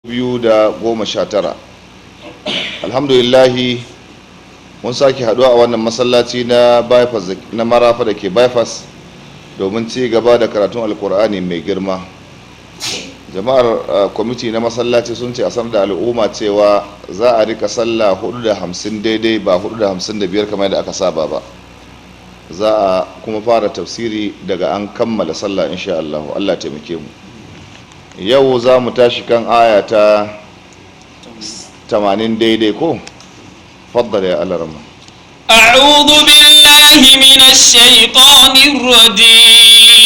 2019. Alhamdulillahi mun sake haduwa a wannan masallaci na bypass na Marafa da ke bypass domin ci gaba da karatun alkur'ani mai girma. Jama'ar kwamiti na masallaci sun ce a sanar da al'umma cewa za a rika sallah 4:50 daidai ba 4:55 kamar da aka saba ba. Za a kuma fara tafsiri daga an kammala sallah insha Allah. Allah taimake mu. Yau za mu tashi kan aya ta 80 daidai ko? Faddala ya Allah rahma. A'udhu billahi minash shaitanir rajim.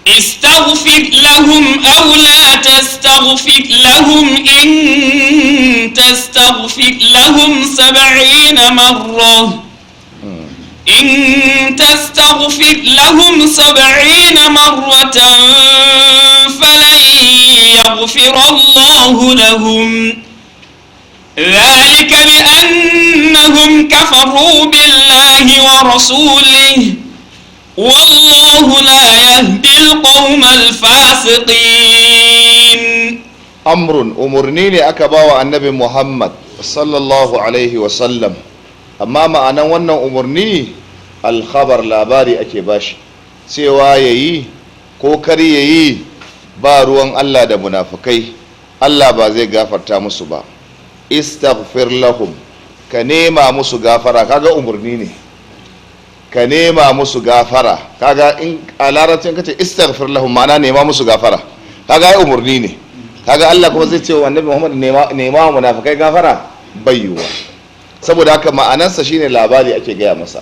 Istaghfir lahum aw la tastaghfir lahum in tastaghfir lahum 70 marrah. إن تستغفر لهم 70 مرة فلن يغفر الله لهم ذلك بأنهم كفروا بالله ورسوله والله لا يهدي القوم الفاسقين. أمرني أكبا النبي محمد صلى الله عليه وسلم. Amma ma'anan wannan umarni alkhabar labari ake bashi cewa yayi ko kar yayi ba ruwan Allah da munafikai, Allah ba zai gafarta musu ba. Istaghfir lahum, ka nema musu gafara, kaga umarni ne, ka nema musu gafara. Kaga in a larabcin kace istaghfir lahum ma'ana nema musu gafara, kaga umarni ne. Kaga Allah kuma zai ce wa annabi Muhammad nema munafikai gafara bayyuwa. Saboda haka ma'anarsa shine labari ake gaya masa.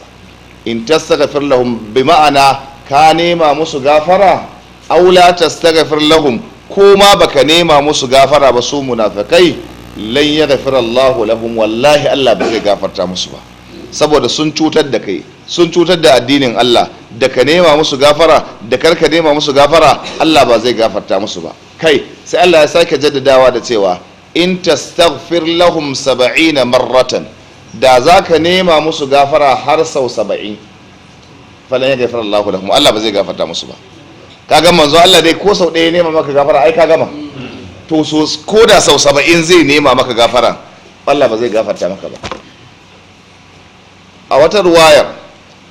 In tastaghfir lahum bi ma'ana ka nema musu gafara, aw la tastaghfir lahum ko ma baka nema musu gafara ba su munafikai, lan yaghfir Allahu lahum, wallahi Allah ba zai gafarta musu ba. Saboda sun cutar da kai, sun cutar da addinin Allah, da ka nema musu gafara da karka nema musu gafara, Allah ba zai gafarta musu ba. Kai sai Allah ya sake jaddadawa da cewa in tastaghfir lahum 70 marratan, da za ka nema musu gafara har sau 70 falan ya gafara Allahu lahum, Allah ba zai gafarta musu ba. Kaga manzo Allah dai ko sau ɗaya nema maka gafara ai ka gama. To so ko da sau 70 zai nema maka gafara, Allah ba zai gafarta maka ba. A wata ruwayar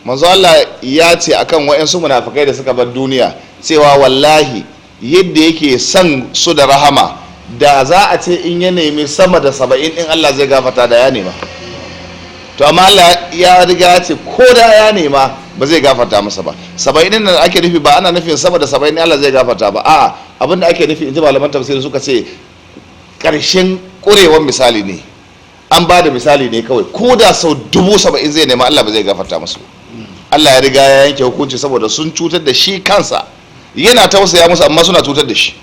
manzo Allah ya ce akan wayansu munafikai da suka bar duniya cewa wallahi yadda yake son su da rahama, da za a ce in ya nemi sama da 70 in Allah zai gafarta da ya nema. To amma Allah ya riga ce ko da ya nema ba zai gafarta masa ba. 70 din da ake nufi ba ana nufin sama da 70 ne Allah zai gafarta ba. A'a, abin da ake nufi in ji malaman tafsiri suka ce karshen kurewan misali ne. An ba da misali ne kawai. Ko da sau 70,000 zai nema Allah ba zai gafarta musu. Allah ya riga ya yanke hukunci saboda sun cutar da shi kansa. Yana tausaya musu amma suna cutar da shi.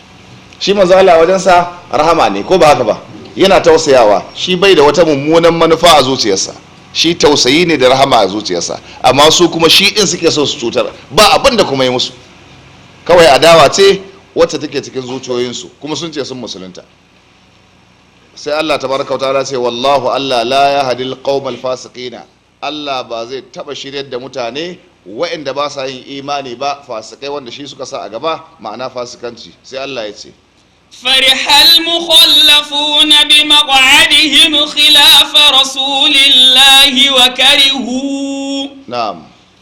Shi manzo Allah wajensa rahama ne ko ba haka ba? Yana tausayawa, shi bai da wata mummunan manufa a zuciyarsa. Shi tausayi ne da rahama a zuciyarsa, amma su kuma shi din suke so su cutar, ba abin da kuma yi musu, kawai adawa ce wacce take cikin zuciyoyinsu, kuma sun ce sun musulunta. Sai Allah tabaraka wa ta'ala ce wallahu Allah la yahdil qaumal fasiqina, Allah ba zai taba shiryar da mutane waɗanda ba sa yin imani ba, fasikai wanda shi suka sa a gaba, ma'ana fasikanci. Sai Allah ya ce فرح المخلفون بمقعدهم خلاف رسول الله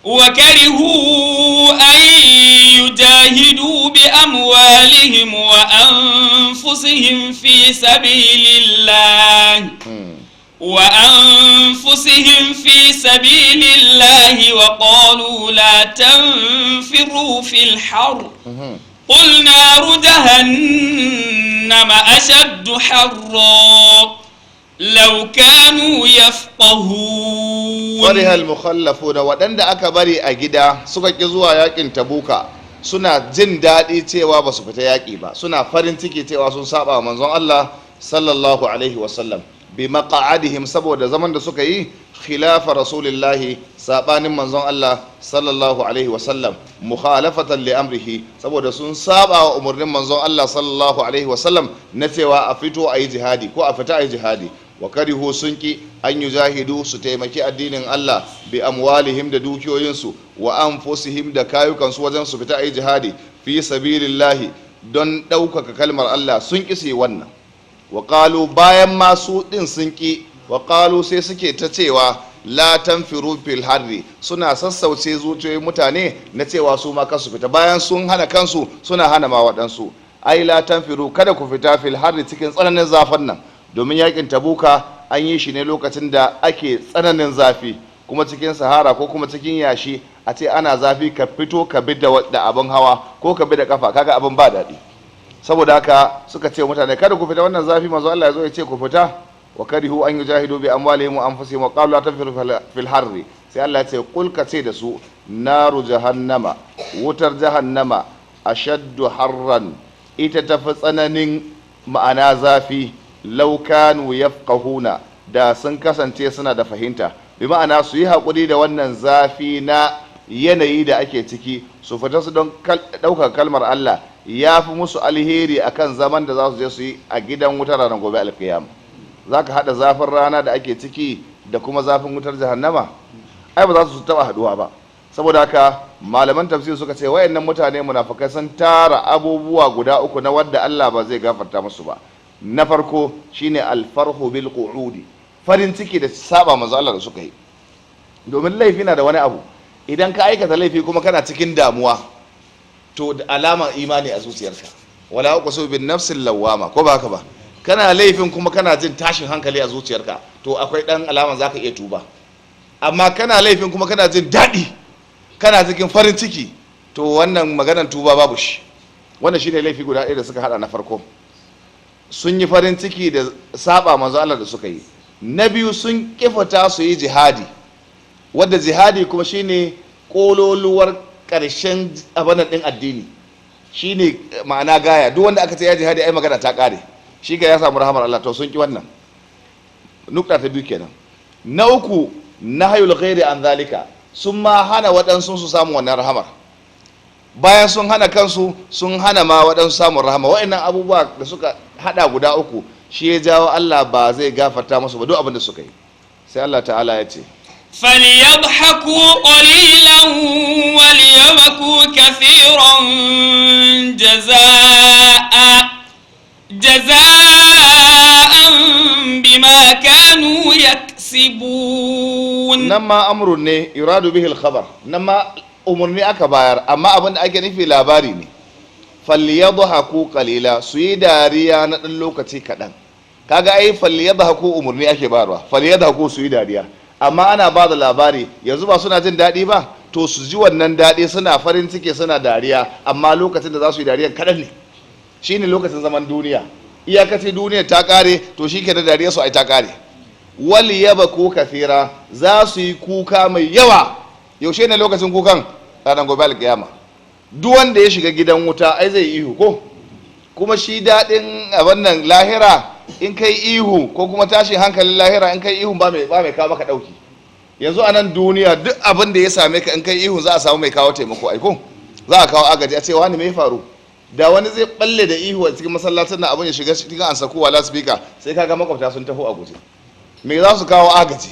وكرهوا أن يجاهدوا بأموالهم وأنفسهم في سبيل الله وقالوا لا تنفروا في الحر قل نار جهنم أشد حرا لو كانوا يفقهون. فرح المخلفون waɗanda aka bari a gida suka ki zuwa yakin Tabuka suna jin daɗi cewa ba su fita yaƙi ba, suna farin ciki cewa sun saba wa manzon Allah sallallahu alaihi wasallam bi maq'adihim, saboda zaman da suka yi khilafa rasulillahi, sabanin manzon Allah sallallahu alaihi wasallam, mukhalafatan li amrihi, saboda sun saba wa umarnin manzon Allah sallallahu alaihi wasallam na cewa a fito a yi jihadi ko a fita a yi jihadi. Wa karihu sun ki an yujahidu, su taimaki addinin Allah bi amwalihim da dukiyoyinsu, wa anfusihim da kayukansu wajen su fita a yi jihadi fi sabilillahi don ɗaukaka kalmar Allah sun ƙi su wannan. Wa qalu bayan masu ɗin sun ƙi, wa qalu sai suke ta cewa la tanfiru fil harri, suna sassauce zuciyoyin mutane na cewa su ma kansu fita, bayan sun hana kansu suna hana ma waɗansu. Ai la tanfiru, kada ku fita fil harri cikin tsananin zafin nan, domin yakin Tabuka an yi shi ne lokacin da ake tsananin zafi, kuma cikin sahara ko kuma cikin yashi a ce ana zafi ka fito ka bi da abin hawa ko ka bi da kafa, kaga abin ba daɗi. Saboda haka suka ce mutane kada ku fita wannan zafi, manzo Allah ya zo ya ce ku fita. Wa karihu an yujahidu bi amwalihim wa anfusihim wa qalu la tanfiru fil harri, sai Allah ya ce kul ka ce da su naru jahannama, wutar jahannama ashaddu harran, ita tafi tsananin ma'ana zafi, law kanu yafqahuna, da sun kasance suna da fahimta, bi ma'ana su yi haƙuri da wannan zafi na yanayi da ake ciki, su fita su don ɗaukar kalmar Allah, ya fi musu alheri akan zaman da za su je su yi a gidan wutar ranar gobe alkiyama. Za ka haɗa zafin rana da ake ciki da kuma zafin wutar jahannama, ai ba za su taɓa haɗuwa ba. Saboda haka malaman tafsir suka ce wayannan mutane munafikai sun tara abubuwa guda uku na wadda Allah ba zai gafarta musu ba. Na farko shine alfarhu bil qu'udi, farin ciki da saba manzo Allah da suka yi, domin laifi na da wani abu, idan ka aikata laifi kuma kana cikin damuwa to da alama imani a zuciyarka. Wala uqsu bin nafsil lawama, ko ba haka ba, kana laifin kuma kana jin tashin hankali a zuciyarka, to akwai dan alama zaka iya tuba. Amma kana laifin kuma kana jin daɗi, kana cikin farin ciki, to wannan maganar tuba babu shi. Wannan shine laifi guda ɗaya da suka hada na farko, sun yi farin ciki da saba manzo Allah da suka yi. Na biyu sun kifata su yi jihadi, wadda jihadi kuma shine kololuwar ƙarshen abanan ɗin addini, shine ma'ana gaya. Duk wanda aka ce ya jihadi ai magana ta ƙare, shi ga ya samu rahamar Allah, to sun ki wannan. Nukta ta biyu kenan. Na uku nahayul ghairi an zalika, sun ma hana waɗansu su samu wannan rahamar, bayan sun hana kansu sun hana ma waɗansu samun rahama. Wa'annan abubuwa da suka hada guda uku shi ya jawo Allah ba zai gafarta musu ba duk abin da suka yi. Sai Allah ta'ala ya ce فليضحكوا قليلا وليبكوا كثيرا جزاء بما كانوا يكسبون. نما أمر ne yuradu bihi al-khabar, nama umurni aka bayar, amma abin da ake nufi labari ne. Falyadhaku qalila, su yi dariya na dan lokaci kadan. Kaga ai falyadhaku umurni ake bayarwa, falyadhaku su yi dariya, amma ana ba da labari. Yanzu ba suna jin daɗi ba, to su ji wannan daɗi, suna farin ciki suna dariya, amma lokacin da za su yi dariya kaɗan ne. Shi ne lokacin zaman duniya, iyakaci duniya ta ƙare, to shi ke da dariya su ai ta ƙare. Wali yaba ko kafira, za su yi kuka mai yawa. Yaushe ne lokacin kukan? Ranar gobe alƙiyama. Duk wanda ya shiga gidan wuta ai zai ihu ko? Kuma shi daɗin abin nan lahira, in kai ihu ko kuma tashin hankalin lahira in kai ihun ba mai kawo maka dauki. Yanzu a nan duniya duk abin da ya same ka in kai ihun za a samu mai kawo taimako aiko, za a kawo agaji, a ce wani mai faru. Da wani zai balle da ihu a cikin masallacin na abin ya shiga cikin an sakuwa lasfika, sai kaga makwabta sun taho a guje. Me za su kawo agaji?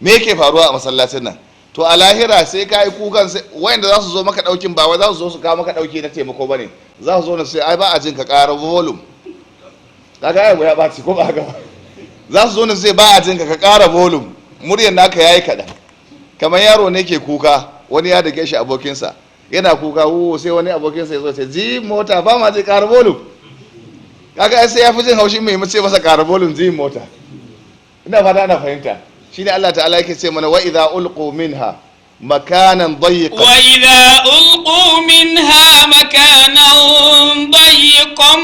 Me yake faruwa a masallacin nan? To a lahira sai ka yi kukan, wayanda za su zo maka daukin ba wai za su zo su kawo maka dauki na taimako bane, za su zo na sai ai ba a jin ka ƙara volume. Kaga ai ya baci ko ba haka ba, za su zo ne sai ba a jinka ka ƙara volume, muryar naka yayi kaɗan. Kamar yaro ne ke kuka, wani ya dake shi abokinsa yana kuka, sai wani abokinsa ya zo ce ji mota ba ma je ƙara volume. Kaga ai sai ya fi jin haushin mai mace masa ƙara volume ji mota. Ina fata ana fahimta. Shine Allah ta'ala yake ce mana wa idza ulqu minha makanan ضيقا وإذا ألقوا منها مكانا ضيقا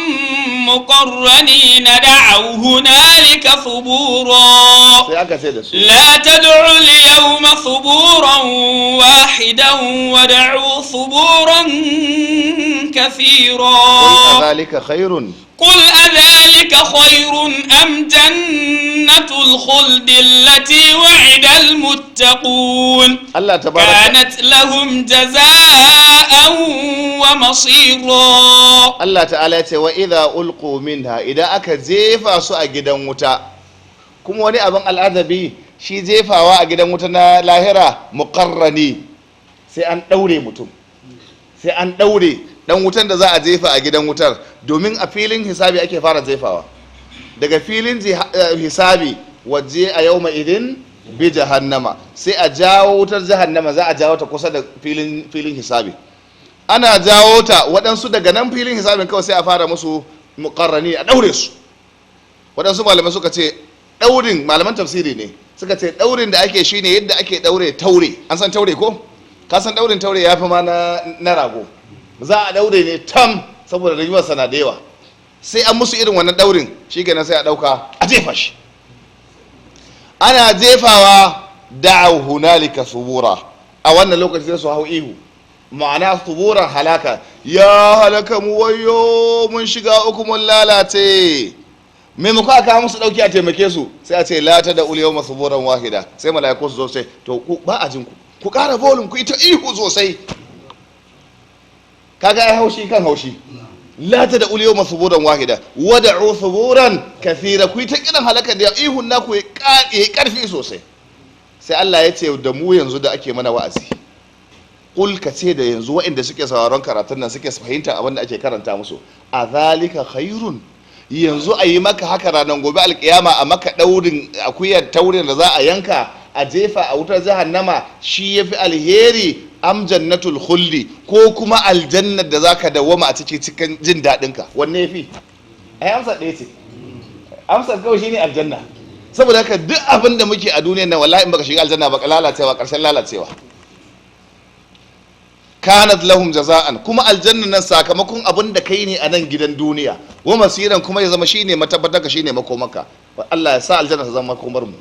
مقرنين دعوا هنالك ثبورا لا تدعوا اليوم ثبورا واحدا ودعوا ثبورا كثيرا. قل أذلك خير قل أذلك خير أم جنة الخلد التي وعد المتقون كانت لهم جزاء ومصيرا. الله تعالى وإذا ألقوا منها إذا أكزيفا سوء جدا متى كم وني أبن الأذبي شي زيفا وأجدا متنا لاهرة مقرني sai an daure mutum, sai an daure dan wutan da za a jefa a gidan wutar, domin a filin hisabi ake fara jefawa. Daga filin hisabi waje a yawma idin bi jahannama, sai a jawo wutar jahannama, za a jawo ta kusa da filin hisabi. Ana jawo ta, waɗansu daga nan filin hisabin kawai sai a fara musu muqarrani, a daure su. Waɗansu malamai suka ce daurin, malaman tafsiri ne suka ce daurin da ake shine yadda ake daure taure. An san taure ko? Ka san daurin taure ya fi ma na rago. Za a daure ne tam, saboda rigimar sana da yawa. Sai an musu irin wannan daurin, shi kenan sai a dauka a jefa shi. Ana jefawa da'aw hunalika subura, a wannan lokaci sai su hau ihu, ma'ana suburan halaka, ya halaka mu, wayo mun shiga uku mun lalace. Maimako aka musu dauki a taimake su, sai a ce la ta da ulyawma suburan wahida, sai malaiku su zo sai to ku ba a jin ku kara volume, ku ita ihu sosai. Kaga ai haushi kan haushi. La ta da ulyawma suburan wahida wad'u suburan kathira, ku ita kiran halaka da ihun naku ya karfi sosai. Sai Allah ya ce da mu yanzu da ake mana wa'azi, kul ka ce da yanzu waɗanda suke sauraron karatun nan suke fahimta abin da ake karanta musu, a zalika khairun, yanzu a yi maka haka ranar gobe alkiyama, a maka daurin akuyar taurin da za a yanka a jefa a wutar jahannama, shi yafi alheri, am jannatul khuldi, ko kuma aljannar da zaka dawwama a cikin jin dadin ka, wanne yafi? Ai amsa ɗaya ce, amsar kawai shine aljanna. Saboda haka duk abin da muke a duniyar nan wallahi in baka shiga aljanna baka lalacewa, karshen lalacewa. Kanat lahum jaza'an, kuma aljanna nan sakamakon abin da kai ne a nan gidan duniya, wa masiran kuma ya zama shine matabbataka, shine makomaka. Allah ya sa aljanna ta zama makomar mu.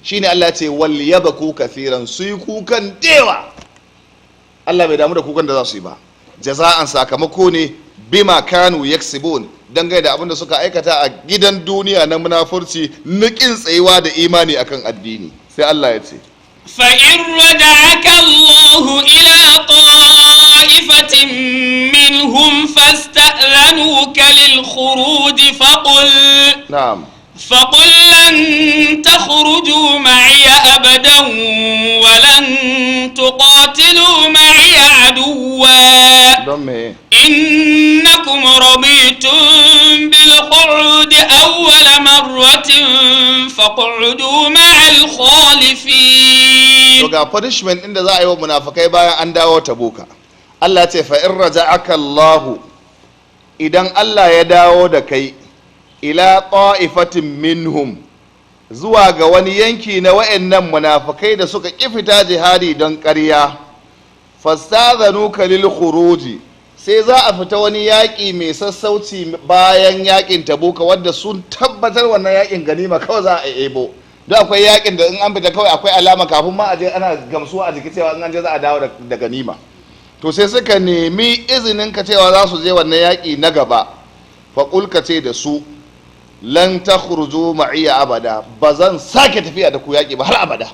Shine Allah ya ce wal yabku kathiran, su yi kukan dewa. Allah bai damu da kukan da za su yi ba. Jaza'an sakamako ne bima kanu yaksibun, dangane da abin da suka aikata a gidan duniya na munafurci, nukin tsayuwa da imani akan addini. Sai Allah ya ce فإن رجعك الله إلى طائفة منهم فاستأذنوك للخروج فقل لن تخرجوا معي أبدا ولن تقاتلوا معي عدوا إنكم رضيتم بالقعود أول مرة فاقعدوا مع الخالفين. ga punishment inda za a yi wa munafikai bayan an dawo Tabuka. Allah ce fa in raja'aka Allah, idan Allah ya dawo da kai ila ta'ifatin minhum, zuwa ga wani yanki na wayannan munafikai da suka kifita jihadi don ƙarya, fastazanuka lil khuruji, sai za a fita wani yaƙi mai sassauci bayan yaƙin Tabuka, wanda sun tabbatar wannan yaƙin ganima kawai za a ebo. Don akwai yaƙin da in an fita kawai akwai alama kafin ma a je ana gamsuwa a jiki cewa in an je za a dawo da ganima. To sai suka nemi izinin ka cewa za su je wannan yaƙi na gaba, faƙul ka ce da su lan takhruju ma'iya abada, ba zan sake tafiya da ku yaƙi ba har abada.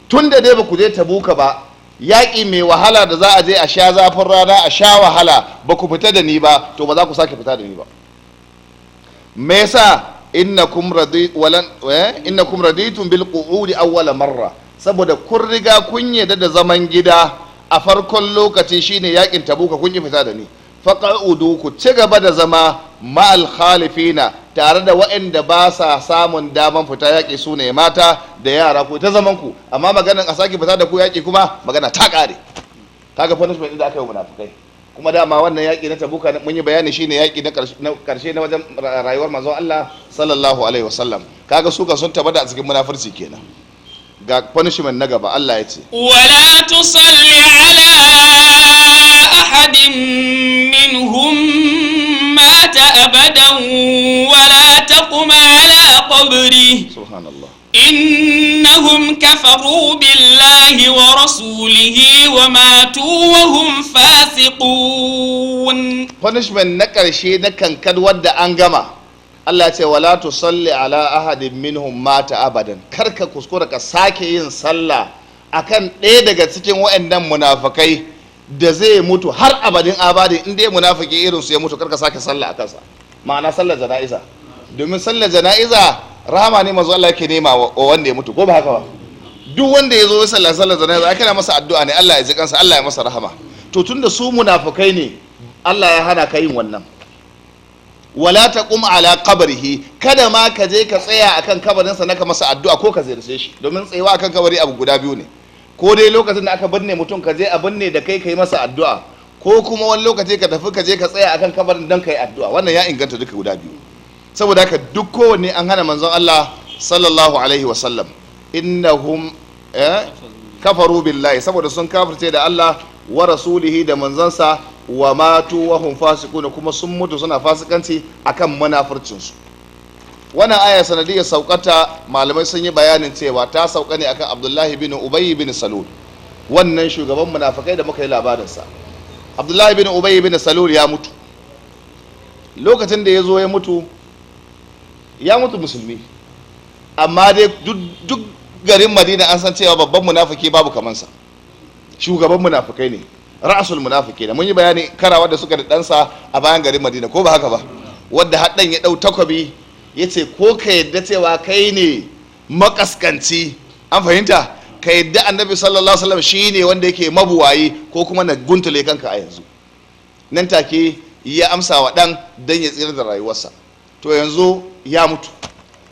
Tun da dai ba ku je Tabuka ba, yaƙi mai wahala da za a je a sha zafin rana, a sha wahala, ba ku fita da ni ba, to ba za ku sake fita da ni ba. Me yasa? Innakum raditum bil qu'udi awwala marra, saboda kun riga kun yarda da zaman gida a farkon lokaci shine yaƙin Tabuka, kun yi fita da ni. Faqa'udu, ku ci gaba da zama ma'al khalifina, tare da waɗanda ba sa samun daman fita yaƙi, su ne mata da yara, ku ta zaman ku, amma maganan a sake fita da ku yaƙi kuma magana ta ƙare. Kaga punishment da aka yi wa munafikai. Kuma dama wannan yaƙi na Tabuka mun yi bayani shine yaƙi na ƙarshe na wajen rayuwar manzon Allah sallallahu alaihi wasallam. Kaga su ka sun tabbata a cikin munafurci kenan. Ga punishment na gaba Allah ya ce wala tusalli ala ahadin minhum mata abadan wala taqum ala qabri. Subhanallah. إنهم كفروا بالله ورسوله وماتوا وهم فاسقون. punishment na ƙarshe na kankar wadda an gama, Allah ya ce wala tusalli ala ahadin minhum mata abadan, karka kuskura ka sake yin sallah akan ɗaya daga cikin waɗannan munafikai da zai mutu har abadin abadi. In dai munafiki irin su ya mutu, karka sake sallah akan sa, ma'ana sallar jana'iza. Domin sallar jana'iza rahama ne manzo Allah yake nema wa wanda ya mutu, ko ba haka ba? Duk wanda ya zo sallar jana'iza aka na masa addu'a ne, Allah ya ji kansa, Allah ya masa rahama. to tunda su munafukai ne Allah ya hana ka yin wannan. Wala taqum ala qabrihi, kada ma ka je ka tsaya akan kabarinsa na ka masa addu'a ko ka ziyarce shi, domin tsayawa akan kabari abu guda biyu ne, ko dai lokacin da aka binne mutum ka je a binne da kai masa addu'a, ko kuma wani lokaci ka tafi ka je ka tsaya akan kabarin don kai addu'a. Wannan ya inganta duka guda biyu. Saboda haka duk kowanne an hana manzon Allah sallallahu alaihi wasallam. Innahum kafaru billahi, saboda sun kafirce da Allah wa rasulihi da manzansa, wa matu wa hum fasiquna, kuma sun mutu suna fasikanci akan munafircinsu. Wannan aya sanadiyar saukata malamai sun yi bayanin cewa ta sauka ne akan Abdullahi bin Ubay bin Salul, wannan shugaban munafikai da muka yi labarinsa. Abdullahi bin Ubay bin Salul ya mutu. Lokacin da ya zo ya mutu musulmi, amma dai duk garin Madina an san cewa babban munafiki babu kamansa, shugaban munafikai ne, ra'asul munafiki da mun yi bayani karawa da suka da ɗansa a bayan garin Madina, ko ba haka ba, wadda haddan ya ɗau takobi ya ce ko ka yadda cewa kai ne makaskanci, an fahimta, ka yadda annabi sallallahu alaihi wasallam shine wanda yake mabuwayi, ko kuma na guntule kanka a yanzu. Nan take ya amsa wa dan ya tsira da rayuwarsa. To yanzu ya mutu,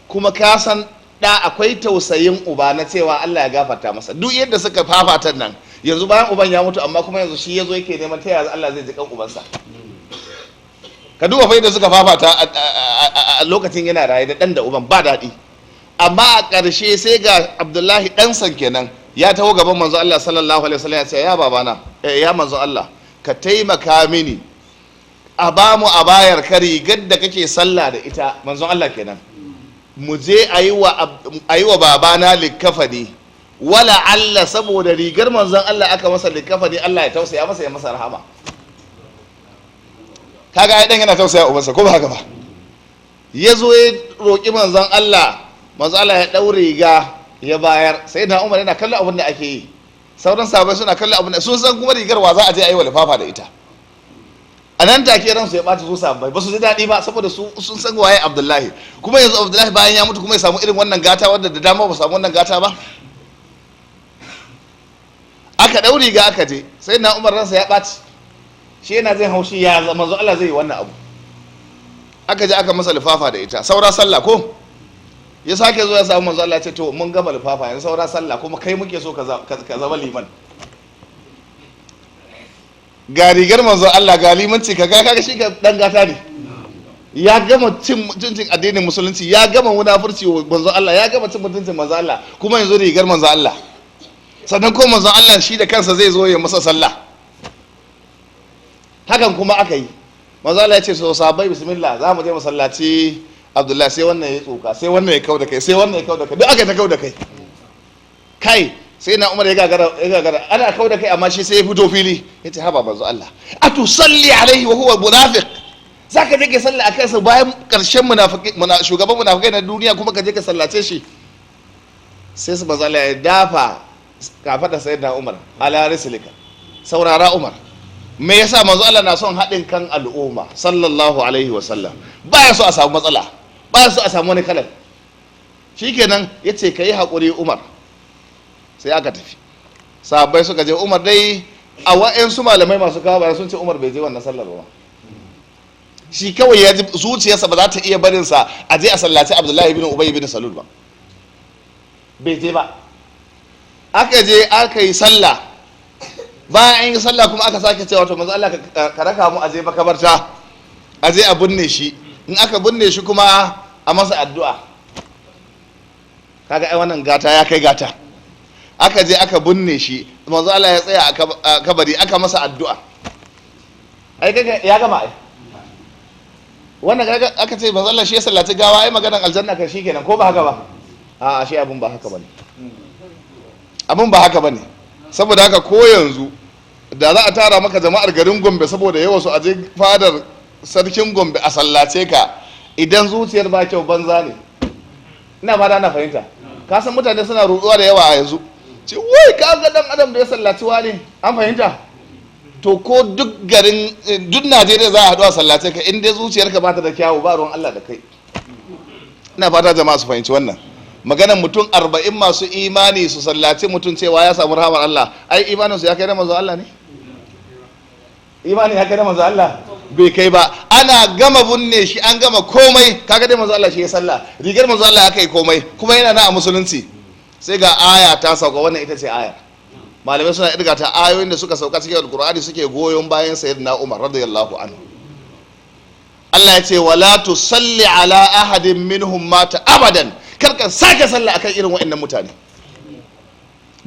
kuma ka san da akwai tausayin uba na cewa Allah ya gafarta masa duk yadda suka fafatan nan. Yanzu bayan uban ya mutu, amma kuma yanzu shi yazo yake neman ta yaya Allah zai ji kan ubansa. Ka duba fa yadda suka fafata a lokacin yana raye da dan da uban, ba daɗi. Amma a ƙarshe sai ga Abdullahi ɗansan kenan ya taho gaban manzo Allah sallallahu alaihi wasallam ya ce, ya babana, ya manzo Allah, ka taimaka mini a ba mu a bayar ka rigar da kake sallah da ita, manzon Allah kenan, mu je a yi wa babana likafani, wala Allah saboda rigar manzon Allah aka masa likafani, Allah ya tausaya masa, ya masa rahama. Kaga ai dan yana tausaya ubansa, ko ba haka ba? Ya zo ya roƙi manzon Allah ya ɗau riga ya bayar. Sai na Umar yana kallon abin da ake yi, sauran sahabbai suna kallon abin da sun san kuma rigar wa za a je a yi wa lifafa da ita. A nan take ransu ya ɓaci, su sahabbai ba su ji daɗi ba, saboda sun san waye Abdullahi. Kuma yanzu Abdullahi bayan ya mutu kuma ya samu irin wannan gata, wadda da dama ba samu wannan gata ba. Aka ɗau riga aka je, sai na Umar ransa ya ɓaci, shi yana zai haushi ya manzo Allah zai yi wannan abu. Aka je aka masa lifafa da ita, saura sallah ko ya sake zo ya samu manzo Allah ya ce, to mun gama lifafa yanzu saura sallah, kuma kai muke so ka zama liman. Ga rigar manzo Allah, ga limanci, kaga shi ka dan gata ne, ya gama cin mutuncin addinin musulunci, ya gama munafurci wa manzo Allah, ya gama cin mutuncin manzo Allah, kuma yanzu rigar manzo Allah, sannan ko manzo Allah shi da kansa zai zo ya masa sallah. Hakan kuma aka yi. Manzo Allah ya ce, so sahabbai bismillah, za mu je masallaci Abdullahi, sai wannan ya tsoka, sai wannan ya kauda kai, sai wannan ya kauda kai, duk aka ta kauda kai sai na Umar ya gagara ana kauda kai, amma shi sai ya fito fili ya ce, haba manzo Allah, atusalli alaihi wa huwa munafiq, zaka je ka salla akai sa bayan karshen shugaban munafikai na duniya, kuma ka je ka sallace shi. Sai su manzo Allah ya dafa kafada sayyidina Umar, ala rislika, saurara Umar, me yasa manzo Allah na son haɗin kan al'umma sallallahu alaihi wa sallam, baya so a samu matsala, baya so a samu wani kalan. Shikenan yace kai hakuri Umar. Sai aka tafi, sahabbai suka je. Umar dai a wa'ansu malamai masu kawo bayan sun ce Umar bai je wannan sallar ba, shi kawai ya ji zuciyarsa ba za ta iya barinsa a je a sallaci Abdullahi bin Ubay bin Salul ba, bai je ba. Aka je aka yi sallah, bayan an yi sallah kuma aka sake cewa to manzo Allah ka raka mu aje makabarta, aje a binne shi, in aka binne shi kuma a masa addu'a. Kaga ai wannan gata ya kai gata. Aka je aka binne shi, manzo Allah ya tsaya a kabari aka masa addu'a. Ai kaga ya gama ai. Wannan kaga aka ce manzo Allah shi ya sallaci gawa, ai maganar aljanna kan shikenan, ko ba haka ba? A'a, shi abun ba haka bane. Abun ba haka bane. Saboda haka ko yanzu da za a tara maka jama'ar garin Gombe saboda yawa su aje fadar sarkin Gombe a sallace ka, idan zuciyar ba kyau banza ne. Ina ba da na fahimta. Ka san mutane suna ruɗuwa da yawa a yanzu, ce wai ka ga dan adam da ya sallaci wani, an fahimta. To ko duk garin duk Najeriya za a haɗu a sallace ka, in dai zuciyarka ba ta da kyawu, ba ruwan Allah da kai. Ina fata jama'a su fahimci wannan. Maganan mutum 40 masu imani su sallaci mutum cewa ya samu rahamar Allah, ai imaninsu ya kai na manzon Allah ne? imani haka da manzo Allah bai kai ba. Ana gama binne shi an gama komai, kaga dai manzo Allah shi ya sallah, rigar manzo Allah aka yi komai, kuma yana na a musulunci. Sai ga aya ta sauka, wannan ita ce aya. Malamai suna irga ta ayoyin da suka sauka cikin alkur'ani suke goyon bayan sayyidina Umar radiyallahu anhu. Allah ya ce wala tusalli ala ahadin minhum mata abadan, karka sake sallah akan irin wa'annan mutane.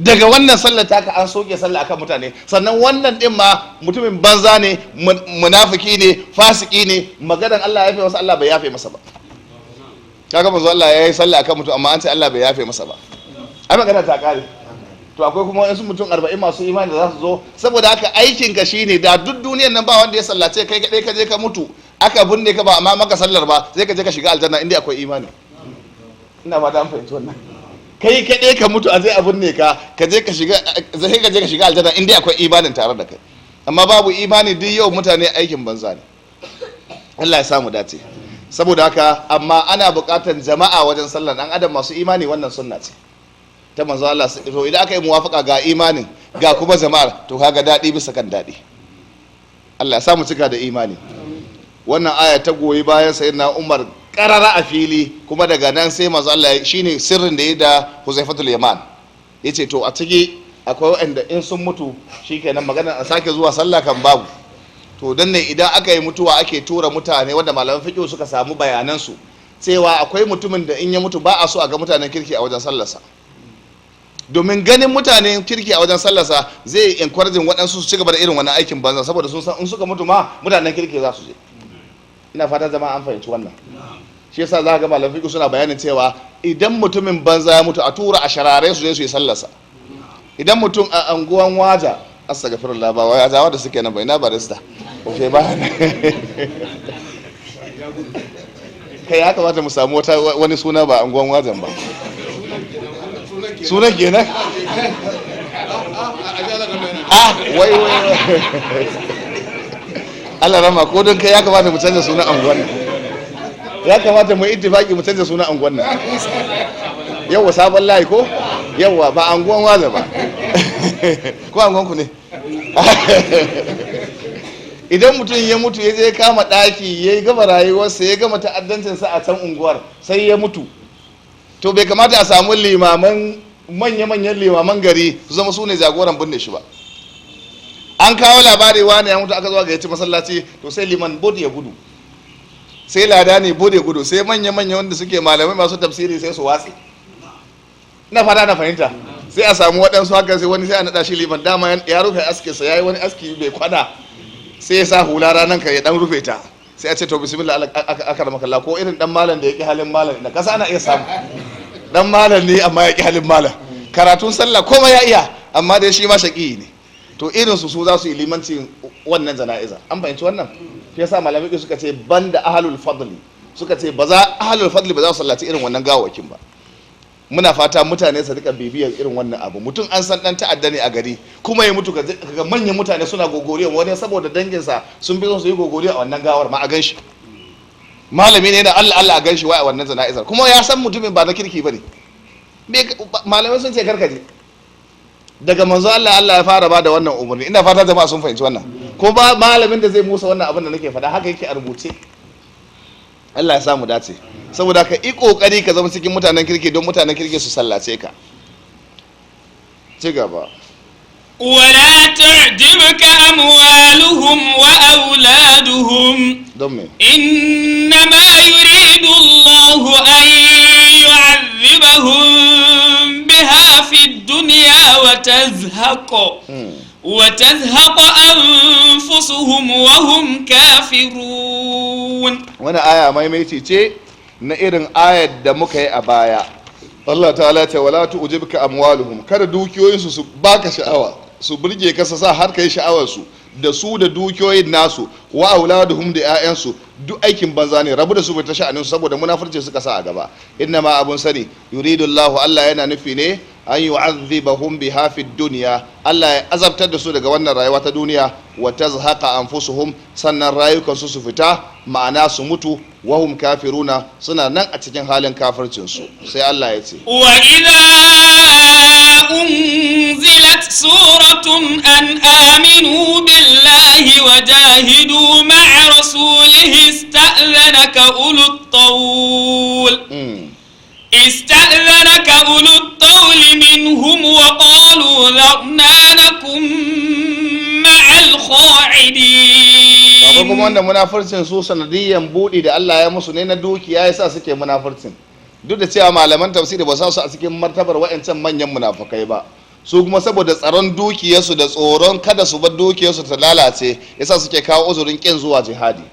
Daga wannan sallar taka an soke sallah akan mutane, sannan wannan din ma mutumin banza ne, munafiki ne, fasiki ne, maganar Allah ya yafe masa, Allah bai yafe masa ba. Kaga manzo Allah ya yi sallah akan mutum amma an ce Allah bai yafe masa ba. Ai magana ta kare. To akwai kuma wasu mutum 40 masu imani da za su zo, saboda haka aikin ka shine da duk duniyar nan ba wanda ya sallace kai kadai ka je ka mutu aka binne ka ba amma maka sallar ba, sai ka je ka shiga aljanna inda akwai imani. Ina ba da an fahimci wannan. Kai kaɗai ka mutu a zai abin ne ka je ka shiga aljanna inda akwai imanin tare da kai, amma babu imani duk yau mutane aikin banza ne. Allah ya samu dace. Saboda haka amma ana buƙatar jama'a wajen sallar, dan adam masu imani, wannan sunna ce ta manzo Allah. To idan aka yi muwafaka ga imanin ga kuma jama'ar, to kaga daɗi bisa kan daɗi. Allah ya samu cika da imani. Wannan aya ta goyi bayan sayyidina Umar karara a fili, kuma daga nan sai manzo Allah shine sirrin da ya da Huzaifatul Yaman, yace to a ciki akwai wanda in sun mutu shikenan magana a sake zuwa sallah kan babu. To dan ne idan aka yi mutuwa ake tura mutane, wanda malaman fiqh suka samu bayanan su cewa akwai mutumin da in ya mutu ba a so a ga mutanen kirki a wajen sallarsa, domin ganin mutanen kirki a wajen sallarsa zai encouraging waɗansu su ci gaba da irin wannan aikin banza, saboda sun san in suka mutu ma mutanen kirki za su je. Ina fata jama'a an fahimci wannan. Shi yasa za ka ga malaman fiqh suna bayanin cewa idan mutumin banza ya mutu a tura a sharare su je su yi sallarsa. Idan mutum a anguwan waja, astaghfirullah, ba waya jawa da suke nan bai na barista ofe ba kai ya kamata mu samu wani suna ba anguwan wajan ba, suna kenan wai Allah rama, ko don kai ya kamata mu canza sunan anguwan nan, ya kamata mu ittifaki mu canza sunan anguwan nan. Yawwa sabon layi ko yawwa ba anguwan waza ba ko anguwan ku ne. Idan mutum ya mutu ya je kama daki ya gama rayuwarsa ya gama ta'addancinsa a can unguwar sai ya mutu, to bai kamata a samu limaman manya-manyan limaman gari su zama su ne jagoran binne shi ba. An kawo labari wani ya mutu aka zuwa ga yaci masallaci, to sai liman bod ya gudu, sai lada ne bod ya gudu, sai manya-manya wanda suke malamai masu tafsiri sai su watsi. Na fata na fahimta. Sai a samu waɗansu haka, sai wani sai a naɗa shi liman, dama ya rufe askinsa, ya yi wani aski bai kwana, sai ya sa hula ranar ka ya ɗan rufe ta, sai a ce to bismillah aka rama kalla, ko irin ɗan malam da ya ƙi halin malam, da kasa ana iya samu ɗan malam ne amma ya ƙi halin malam, karatun sallah koma ya iya amma dai shi ma shaƙi ne. To irin su za su yi limancin wannan jana'iza. An fahimci wannan? Shi yasa malamai suka ce banda ahlul fadli, suka ce ahlul fadli ba za su sallaci irin wannan gawakin ba. Muna fata mutane su rika bibiyar irin wannan abu. Mutum an san dan ta'adda ne a gari, kuma ya mutu kaga manyan mutane suna gogoriya, wani saboda danginsa sun fi son su yi gogoriya a wannan gawar ma a ganshi. Malami ne da Allah a ganshi wai a wannan jana'izar, kuma ya san mutumin ba na kirki bane. Malamai sun ce karkaje. Daga manzo Allah ya fara ba da wannan umarni. Ina fata jama'a sun fahimci wannan. Ko ba malamin da zai musa wannan abin da nake faɗa haka yake a rubuce. Allah ya samu dace. Saboda ka yi kokari ka zama cikin mutanen kirki don mutanen kirki su sallace ka. Ci gaba. ولا تعجبك أموالهم وأولادهم إنما يريد الله أن يعذبهم بها في الدنيا وتزهق أنفسهم وهم كافرون. وانا آية ما يميتي na irin ayar da muka yi a baya. Allah ta'ala ce wala tu'jibka amwaluhum, kada dukiyoyinsu su baka sha'awa, su burge ka sa har kai sha'awar su da su da dukiyoyin nasu, wa auladuhum da 'ya'yansu duk aikin banza ne, rabu da su bai ta sha'anin su saboda munafurci suka sa a gaba. Inna ma abun sani yuridu Allah yana nufi ne an yu'adhibahum biha fid dunya, Allah ya azabtar da su daga wannan rayuwa ta duniya, wa tazhaqa anfusuhum, sannan rayukansu su fita, ma'ana su mutu, wahum kafiruna, suna nan a cikin halin kafircin su. Sai Allah ya ce wa idza unzilat سورة أن آمنوا بالله وجاهدوا مع رسوله استأذنك أولو الطول منهم وقالوا ذرنا نكن مع الخاعدين. akwai kuma wanda munafurcin su sanadiyyan buɗi da Allah ya musu ne na dukiya yasa suke munafurcin, duk da cewa malaman tafsiri ba sa su a cikin martabar wa'ancan manyan munafukai ba, su kuma saboda tsaron dukiyarsu da tsoron kada su bar dukiyarsu ta lalace yasa suke kawo uzurin kin zuwa jihadi.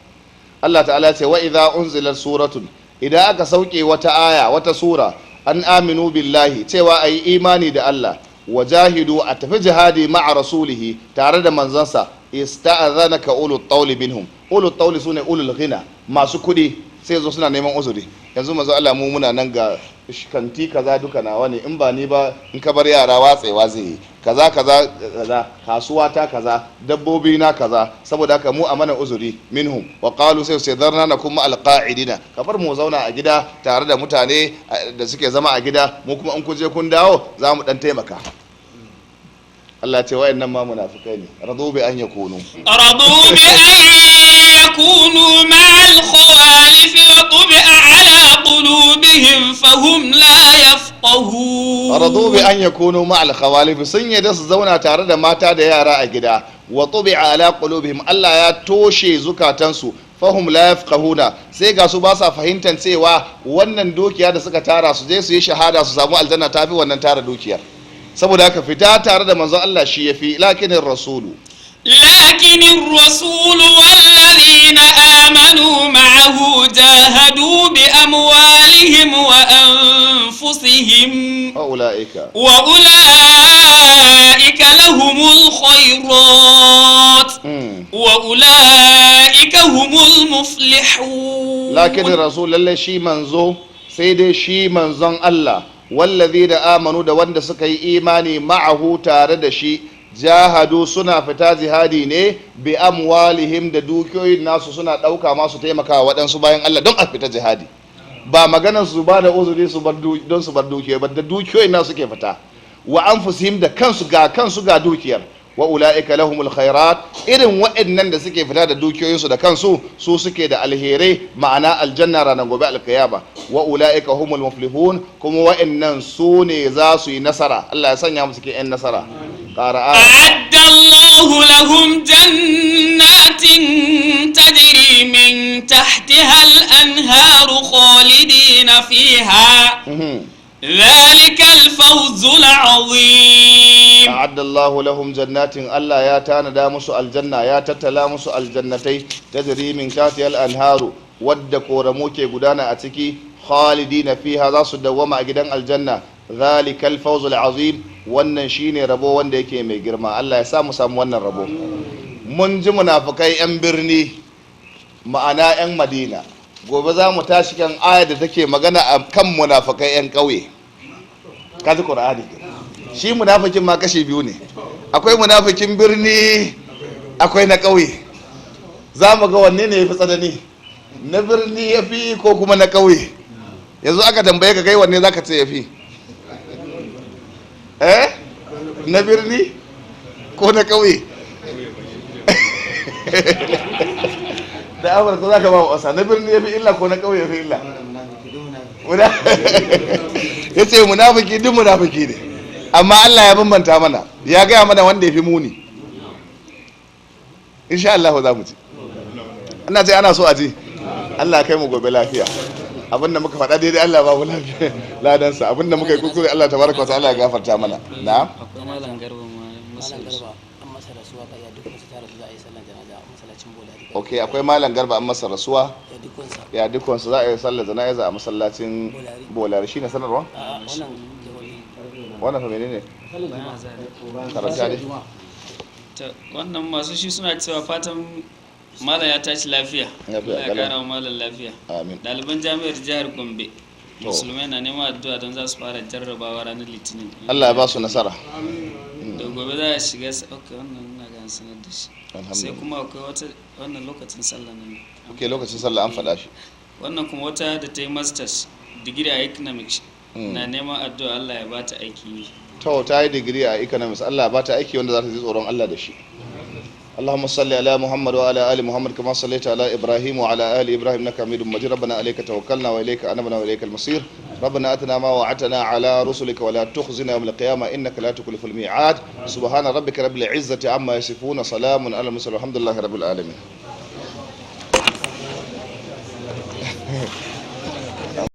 Allah ta'ala ce wa idza unzilat suratun, idan aka sauke wata aya wata sura an aminu billahi cewa ayi imani da Allah wa jahidu a tafi jihadi ma'a rasulihi tare da manzansa ista'adhanaka ulul tawli minhum. Ulul tawli sune ulul ghina, masu kudi sai zo suna neman uzuri. Yanzu manzo Allah mu muna nan ga kanti kaza duka nawa ne, in ba ni ba in ka bar yara watsewa zai yi kaza kasuwa ta kaza, dabbobi na kaza, saboda haka mu a mana uzuri minhum. wa qalu sai darna nakum ma alqa'idina, kabar mu zauna a gida tare da mutane da suke zama a gida, mu kuma in kuje kun dawo za mu dan taimaka. Allah ce wa'annan ma munafikai ne, radu bi an yakunu ma'al khawalif wa tubi'a ala qulubihim fahum la yafqahun. Radu bi an yakunu ma'al khawalif, sun yadda su zauna tare da mata da yara a gida, wa tubi'a ala qulubihim, Allah ya toshe zukatansu, fahum la yafqahuna, sai ga su ba sa fahimtar cewa wannan dukiya da suka tara su je su yi shahada su samu aljanna tafi wannan tara dukiyar. saboda haka fita tare da manzon Allah shi yafi. lakinin rasulu والذين آمنوا معه جاهدوا بأموالهم وأنفسهم وأولئك لهم الخيرات وأولئك هم المفلحون. لكن الرسول لله شي منزو سيدي شي منزون الله والذين آمنوا da wanda suka yi imani ma'ahu tare da shi jahadu suna fita jihadi ne bi amwalihim da dukiyoyin nasu, suna ɗauka masu taimakawa waɗansu bayan Allah don a fita jihadi. Ba maganar su ba da uzuri don su bar dukiyoyi ba, da dukiyoyin nasu suke fita. Wa anfusihim da kansu ga dukiyar. Wa ula'ika lahumul khairat, irin waɗannan da suke fita da dukiyoyinsu da kansu su suke da alherai, ma'ana aljanna ranar gobe alkiyama. Wa ula'ika humul muflihun, kuma waɗannan su ne za su yi nasara. Allah ya sanya mu cikin 'yan nasara. أعد الله لهم جنات تجري من تحتها الأنهار خالدين فيها ذلك الفوز العظيم. أعد الله لهم جنات، الله يا تانا دامس الجنة يا تتلامس الجنتين تجري من تحتها الأنهار ود كورموكي غدانا أتكي خالدين فيها ذا صدوما أجدان الجنة ذلك الفوز العظيم. wannan shine rabo wanda yake mai girma. Allah ya samu wannan rabo. Mun ji munafikai 'yan birni, ma'ana 'yan Madina. Gobe za mu tashi kan aya da take magana a kan munafikai 'yan ƙauye. Kaji Qur'ani. Shi munafikin ma kashi biyu ne, akwai munafikin birni akwai na ƙauye. Za mu ga wanne ne yafi tsanani, na birni yafi ko kuma na ƙauye? Yanzu aka tambaye ka kai wanne zaka ce yafi? Na birni ko na ƙauye? Da amurka za ka ba wasa, na birni ya fi illa ko na ƙauye ya fi illa? Ya ce munafiki duk munafiki ne, amma Allah ya bambanta mana, ya gaya mana wanda ya fi muni. Insha Allah za mu ci. Ina ce ana so a ji. Allah kai mu gobe lafiya. Abinda muka faɗa daidai Allah ba mu lafiya ladansa, abinda muka yi kuskure Allah tabaraka wa ta'ala ya gafarta mana. Na'am. Akwai malam garba an masa rasuwa ka ya dukkan su tare da za a yi sallar janaza a masallacin Bolari. Okay, akwai malam garba an masa rasuwa ya dukkan su za a yi sallar janaza a masallacin Bolari. Shine sanarwa? Wannan fa menene? Karanta dai. Wannan masu shi suna cewa fatan malam ya tashi lafiya. Allah ya kara wa malam lafiya. Amin. Ɗaliban jami'ar jihar Gombe musulmai na neman addu'a don za su fara jarrabawa ranar Litinin. Allah ya ba su nasara. Da gobe za a shiga wannan na ga sanar da shi. Sai kuma akwai wannan lokacin sallah ne. Okay, lokacin sallah an faɗa shi. Wannan kuma wata da ta yi masters degree a economics na neman addu'a Allah ya ba ta aiki. ta yi digiri a economics. Allah ba ta aiki wanda za ta ji tsoron Allah da shi. اللهم صل على محمد وعلى ال محمد كما صليت على ابراهيم وعلى ال ابراهيم انك حميد مجيد. ربنا عليك توكلنا واليك انبنا واليك المصير. ربنا اتنا ما وعدتنا على رسلك ولا تخزنا يوم القيامه انك لا تخلف الميعاد. سبحان ربك رب العزه عما يصفون سلام على المرسلين والحمد لله رب العالمين.